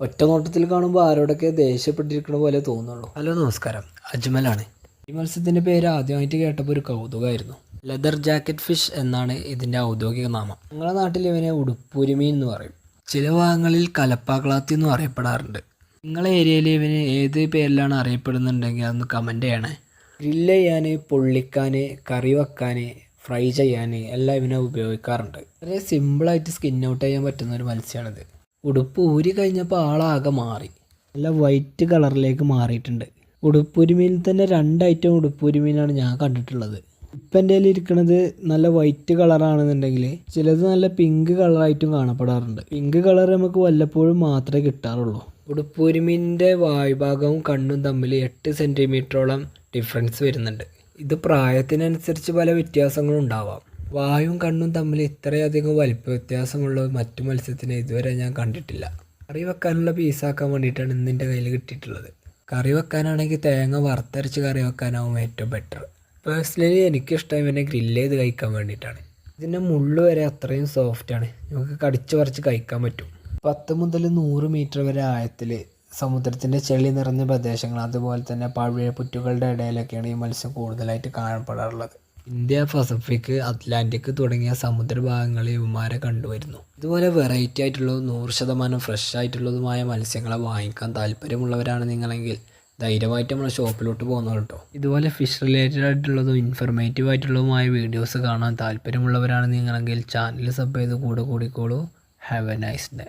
ഒറ്റ നോട്ടത്തിൽ കാണുമ്പോൾ ആരോടൊക്കെ ദേഷ്യപ്പെട്ടിരിക്കണ പോലെ തോന്നുള്ളൂ. ഹലോ നമസ്കാരം, അജ്മലാണ്. ഈ മത്സ്യത്തിൻ്റെ പേര് ആദ്യമായിട്ട് കേട്ടപ്പോൾ ഒരു കൗതുകമായിരുന്നു. ലെതർ ജാക്കറ്റ് ഫിഷ് എന്നാണ് ഇതിൻ്റെ ഔദ്യോഗിക നാമം. ഞങ്ങളുടെ നാട്ടിൽ ഇവനെ ഉടുപ്പുരിമീൻ എന്ന് പറയും. ചില ഭാഗങ്ങളിൽ കലപ്പാക്കളാത്തി എന്നും അറിയപ്പെടാറുണ്ട്. നിങ്ങളെ ഏരിയയിൽ ഇവന് ഏത് പേരിലാണ് അറിയപ്പെടുന്നുണ്ടെങ്കിൽ അതൊന്ന് കമൻറ്റ് ചെയ്യണേ. ഗ്രില്ല് ചെയ്യാൻ, പൊള്ളിക്കാൻ, കറി വെക്കാൻ, ഫ്രൈ ചെയ്യാൻ എല്ലാം ഇവനെ ഉപയോഗിക്കാറുണ്ട്. വളരെ സിമ്പിളായിട്ട് സ്കിൻ ഔട്ട് ചെയ്യാൻ പറ്റുന്ന ഒരു മത്സ്യമാണിത്. ഉടുപ്പ് ഊരി കഴിഞ്ഞപ്പോൾ ആളാകെ മാറി, നല്ല വൈറ്റ് കളറിലേക്ക് മാറിയിട്ടുണ്ട്. ഉടുപ്പുരിമീനിൽ തന്നെ 2 ഐറ്റം ഉടുപ്പുരിമീനാണ് ഞാൻ കണ്ടിട്ടുള്ളത്. ഇപ്പം എൻ്റെ കയ്യിൽ ഇരിക്കുന്നത് നല്ല വൈറ്റ് കളറാണെന്നുണ്ടെങ്കിൽ ചിലത് നല്ല പിങ്ക് കളറായിട്ടും കാണപ്പെടാറുണ്ട്. പിങ്ക് കളർ നമുക്ക് വല്ലപ്പോഴും മാത്രമേ കിട്ടാറുള്ളൂ. ഉടുപ്പുരിമീനിൻ്റെ വായുഭാഗവും കണ്ണും തമ്മിൽ 8 സെൻറ്റിമീറ്ററോളം ഡിഫറൻസ് വരുന്നുണ്ട്. ഇത് പ്രായത്തിനനുസരിച്ച് പല വ്യത്യാസങ്ങളും ഉണ്ടാവാം. വായും കണ്ണും തമ്മിൽ ഇത്രയധികം വലിപ്പ വ്യത്യാസമുള്ള മറ്റു മത്സ്യത്തിനെ ഇതുവരെ ഞാൻ കണ്ടിട്ടില്ല. കറി വെക്കാനുള്ള പീസാക്കാൻ വേണ്ടിയിട്ടാണ് ഇന്നെൻ്റെ കയ്യിൽ കിട്ടിയിട്ടുള്ളത്. കറി വെക്കാനാണെങ്കിൽ തേങ്ങ വറുത്തരച്ച് കറി വെക്കാനാവും ഏറ്റവും ബെറ്റർ. പേഴ്സണലി എനിക്കിഷ്ടം ഇവനെ ഗ്രില്ല് ചെയ്ത് കഴിക്കാൻ വേണ്ടിയിട്ടാണ്. ഇതിൻ്റെ മുള്ള് വരെ അത്രയും സോഫ്റ്റാണ്, നമുക്ക് കടിച്ച് പറിച്ച് കഴിക്കാൻ പറ്റും. 10 മുതൽ 100 മീറ്റർ വരെ ആഴത്തിൽ സമുദ്രത്തിൻ്റെ ചെളി നിറഞ്ഞ പ്രദേശങ്ങൾ, അതുപോലെ തന്നെ പഴയ പുറ്റുകളുടെ ഇടയിലൊക്കെയാണ് ഈ മത്സ്യം കൂടുതലായിട്ട് കാണപ്പെടാറുള്ളത്. ഇന്ത്യ, പസഫിക്, അറ്റ്ലാന്റിക് തുടങ്ങിയ സമുദ്രഭാഗങ്ങളിൽ ഇവന്മാരെ കണ്ടുവരുന്നു. ഇതുപോലെ വെറൈറ്റി ആയിട്ടുള്ളതും 100% ഫ്രഷ് ആയിട്ടുള്ളതുമായ മത്സ്യങ്ങളെ വാങ്ങിക്കാൻ താല്പര്യമുള്ളവരാണ് നിങ്ങളെങ്കിൽ ധൈര്യമായിട്ട് നമ്മളെ ഷോപ്പിലോട്ട് പോകുന്നത് കേട്ടോ. ഇതുപോലെ ഫിഷ് റിലേറ്റഡ് ആയിട്ടുള്ളതും ഇൻഫർമേറ്റീവ് ആയിട്ടുള്ളതുമായ വീഡിയോസ് കാണാൻ താല്പര്യമുള്ളവരാണ് നിങ്ങളെങ്കിൽ ചാനൽ സബ് ചെയ്ത് കൂടെ കൂടിക്കോളൂ. Have a nice day.